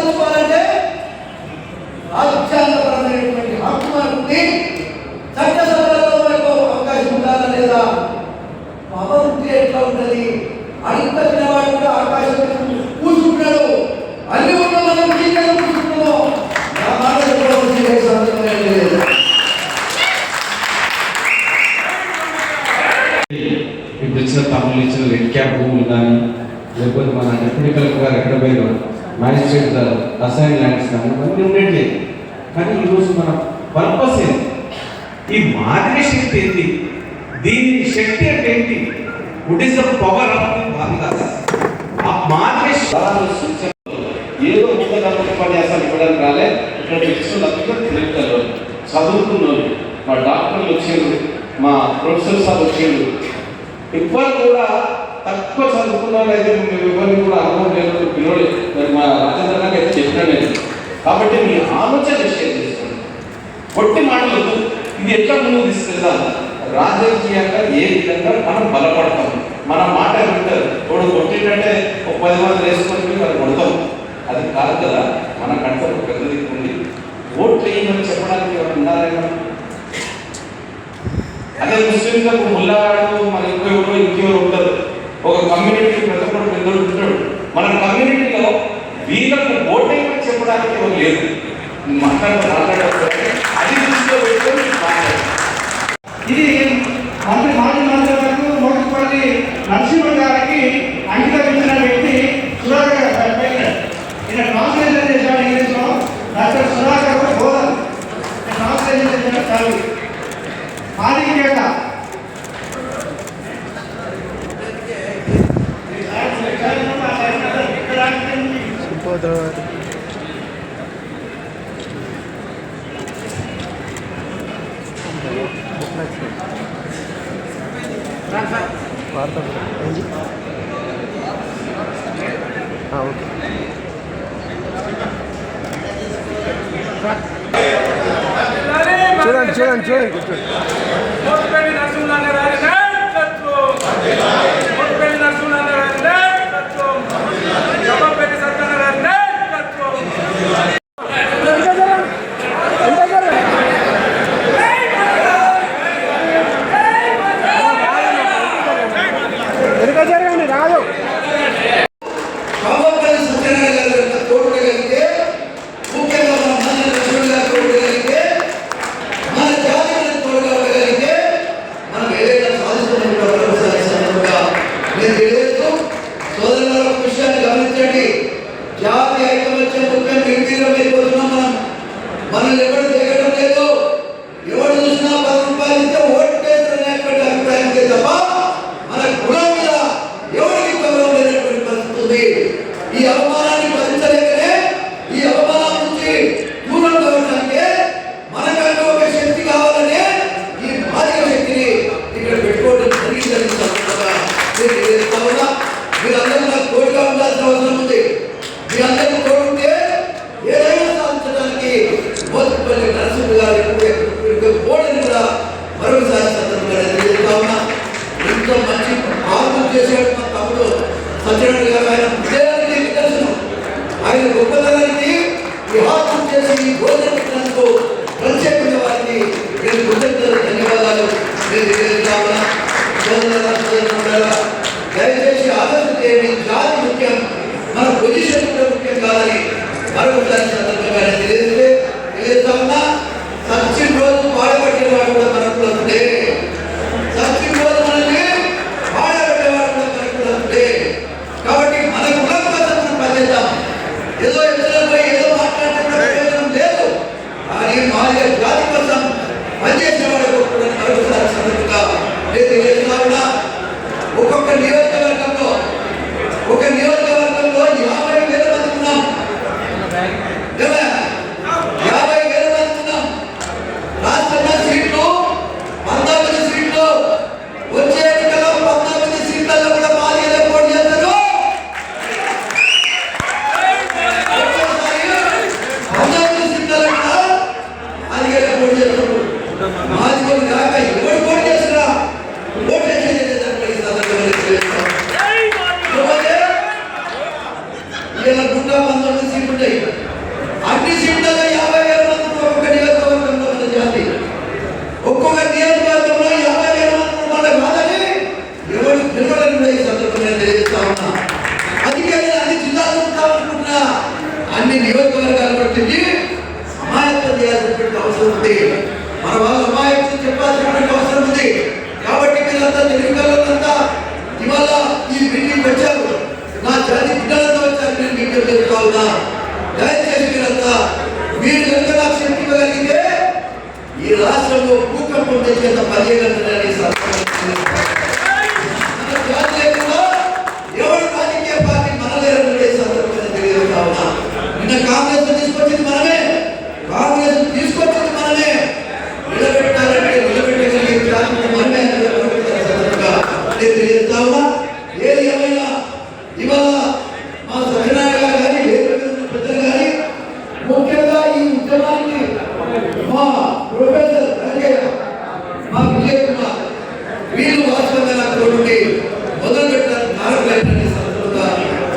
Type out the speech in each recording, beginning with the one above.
సాధించుకోవాలంటే రాజ్యాంగపరమైనటువంటి హక్కు మనకుంది. చట్టసభలలో మనకు అవకాశం ఉండాలా లేదా? అభివృద్ధి ఎట్లా ఉంటుంది? అడిగిన తినవాడు కూడా ఆకాశం కూర్చుంటాడు. అన్ని ఉన్న మనం చీకటి కూర్చుంటున్నాం. నా మాట ఇప్పుడు ఇచ్చిన తమ్ముళ్ళు ఇచ్చిన రెడ్ క్యాప్ భూములు కానీ, లేకపోతే మన డిప్యూటీ కలెక్టర్ గారు ఎక్కడ పోయినా మ్యాజిస్ట్రేట్ అసైన్ ల్యాండ్స్ కానీ ఇవన్నీ ఉండేవి. కానీ ఈరోజు మన పర్పస్ ఏంటి? ఈ మాదిరి శక్తి ఏంటి? దీని శక్తి అంటే ఏంటి? What is the power of the మాదిరి? ఆ మాదిరి ఏదో ముందు ఉపన్యాసాలు ఇవ్వడానికి రాలే. ఇక్కడ ఇచ్చిన తెలుగులో చదువుకున్నారు, మా డాక్టర్లు వచ్చారు, మా ప్రొఫెసర్ సార్ వచ్చారు. ఎవ్వరు కూడా తక్కువ చదువుకున్నారు అయితే ఎవరిని కూడా అనుభవం లేదు పిల్లలు. మరి మా రాజేంద్ర అయితే చెప్పినాను. కాబట్టి మీ ఆలోచన షేర్ చేసుకోండి. కొట్టి మాటలు ఇది ఎట్లా ముందుకు తీసుకెళ్తాను? రాజకీయంగా ఏ విధంగా మనం బలపడతాం? మన మాట వింటారు. ఇప్పుడు కొట్టిందంటే ఒక 10 మంది వేసుకొని మనం కొడతాం. అది కాదు కదా. మన కంటే ఒక పెద్ద దిక్కు ఉంది. ఓట్లు వేయమని చెప్పడానికి ఎవరు ఉన్నారేమో. అదే ముస్లింలకు ముల్లాడు మన ఇంకెవరు ఉంటారు. ఒక కమ్యూనిటీ ప్రతి ఒక్కరు పెద్దోడు ఉంటాడు. మన కమ్యూనిటీలో వీళ్ళకు ఓట్ వేయమని చెప్పడానికి ఎవరు లేదు. మాట్లాడకపోతే అది దృష్టిలో పెట్టుకొని ఇది మాజీ మంత్రులకు మోటుపల్లి నరసింహ గారికి అంకితమించిన వ్యక్తి సుధాకర్ గారు. ఈయన ట్రాన్స్లేషన్ చేశాడు ఇంగ్లీష్లో. డాక్టర్ సుధాకర్ బోధన్ ట్రాన్స్లేషన్ చేసిన చదువు మాదిరికేట చూడండి చూడండి చూడండి మనల్ని ఎవరు దిగడం లేదు. ఎవరు చూసినా 10 రూపాయలు ఇస్తే ఓటు వేస్తున్నటువంటి అభిప్రాయానికి తప్ప మన కులం మీద ఎవరికి గౌరవం లేనటువంటి పరిస్థితి ఉంది. ఈ అవమానాన్ని భరించలేకనే ఈ అవమానం నుంచి దూరం కావడానికి మనకంటూ ఒక శక్తి కావాలనే ఈ మాదిక శక్తిని ఇక్కడ పెట్టుకోవడం జరిగిందని మీరందరూ నాకు తోడుగా ఉండాల్సిన అవసరం ఉంది. మీరందరూ తోడుంటే ఏదైనా సాధించడానికి మోతుపల్లి నరసింహ గారు ఓడని కూడా మరొకసారి సందర్భంగా తెలియజేస్తా ఉన్నా. ఎంతో మంచి ఆలోచన చేశాడు మా తమ్ముడు సత్యనారాయణ గారు. ఆయన ఉదయానికి నిదర్శనం. ఆయన గొప్పతనానికి విహాసం చేసి ఈ భోజనం పెట్టినందుకు ప్రత్యేకంగా వారికి నేను కృతజ్ఞతలు ధన్యవాదాలు తెలియజేస్తా ఉన్నా. దయచేసి ఆలోచన చేయండి. జాతి ముఖ్యం, మన పొజిషన్ కూడా ముఖ్యం కాదని మరొకసారి సందర్భంగా తెలియజేస్తా ఉన్నా. సచిన్ రోజు పాడబట్టేవాడు కూడా మనకు ఉండే. సచిన్ రోజు మనల్ని పాడబట్టేవాడు కూడా మనకు ఉండే. కాబట్టి మన కులం కోసం మనం పనిచేద్దాం. ఏదో ఎదురుపై ఏదో మాట్లాడటం ప్రయోజనం లేదు. కానీ మాదిగ జాతి కోసం పనిచేసేవాడు కూడా మరొకసారి సందర్భంగా తెలియజేస్తా ఉన్నా. ఒక్కొక్క నియోజకవర్గంలో 50,000 మంది ఉన్నాం. 50,000 మంది ఉన్నాం. రాష్ట్రంలో సీట్లు 19 సీట్లు. వచ్చే ఎన్నికల్లో 19 సీట్లలో కూడా మాదిగలే పోటీ చేస్తారు. 19 సీట్లలో కూడా మాదిగలే పోటీ చేస్తారు. మాదిగలు కాక ఎవరు పోటీ చేసినా ఓటు వేసేది సందర్భంగా ఇలా 119 సీట్లు ఉంటాయి. అన్ని సీట్లలో 50,000 మంది ఒక్కొక్క నియోజకవర్గంలో ఉన్న జాతి, ఒక్కొక్క నియోజకవర్గంలో 50,000 మంది మన కాదని ఎవరు పిలవడం కూడా ఈ సందర్భంగా తెలియజేస్తా ఉన్నా. అందుకే నేను అన్ని జిల్లాలు ఉంటామనుకుంటున్నా, అన్ని నియోజకవర్గాలు పట్టింది అమాయత్వం చేయాల్సినటువంటి అవసరం ఉంది. మన వాళ్ళు అమాయత్వం చెప్పాల్సినటువంటి అవసరం ఉంది. కాబట్టి మీరంతా తెలుగులంతా ఇవాళ ఈ మీటింగ్ వచ్చారు, నా జాతి బిడ్డలతో వచ్చారు. నేను మీకు తెలుసుకో ఉన్నా, దయచేసి మీరంతా మీరు కనుక నాకు శక్తి ఇవ్వగలిగితే ఈ రాష్ట్రంలో భూకంపం తెచ్చేంత పనిచేయగలుగుతారని మన జాతి లేకుండా ఎవరు రాజకీయ పార్టీ మనలేరని సందర్భంగా తెలియజేస్తా ఉన్నా. నిన్న కాంగ్రెస్ తీసుకొచ్చింది మనమే, కాంగ్రెస్ తీసుకొచ్చింది మనమే, నిలబెట్టాలంటే నిలబెట్టగలిగే జాతి మనమే అని తెలియజేస్తా ఉన్నా. ఏది ఏమైనా ఇవాళ మా సత్యనారాయణ గారు కానీ పెద్దలు కానీ ముఖ్యంగా ఈ ఉద్యమానికి మా ప్రొఫెసర్ రంగయ్య, మా విజయ్ కుమార్ వీళ్ళు వాస్తవంగా నాకు నుండి మొదలు పెట్టడానికి కారణమైనటువంటి సందర్భంగా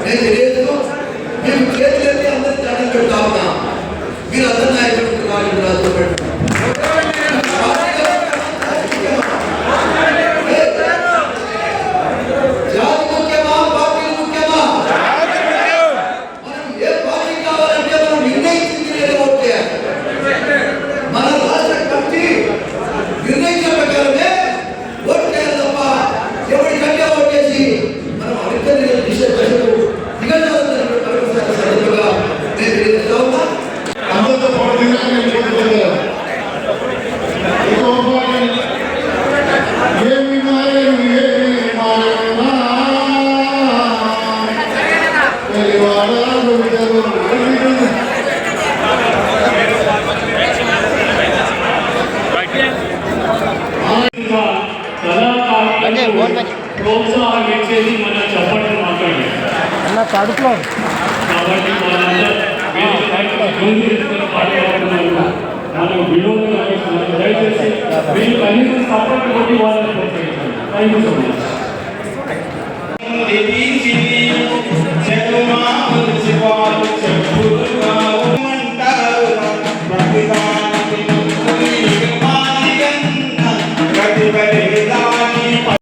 నేను తెలియజేస్తూ మేము చేతులెత్తి అందరికీ దండం పెడతా ఉన్నా. మీరు అందరి నాయకులు రాజు పెట్టారు. జాతి ముఖ్యమా, పార్టీలు ముఖ్యమా? మనం ఏ పార్టీ కావాలంటే మనం నిర్ణయించింది లేదా ఓటు చేయాలి. మన రాష్ట్ర కమిటీ నిర్ణయించిన ప్రకారమే ఓటు చేయాలి తప్ప ఎవరికంటే ఓటు చేసి మనం అధికారులు సందర్భంగా నేను తెలియజేస్తా ఉన్నా. ప్రోత్సాహం ఇచ్చేది మన చప్పట్లు మాట్లాడి కాబట్టి మనకు వినోదం దయచేసి మీరు కనీసం సపోర్ట్ కొట్టి వాళ్ళని ప్రోత్సహించండి. Thank you so much.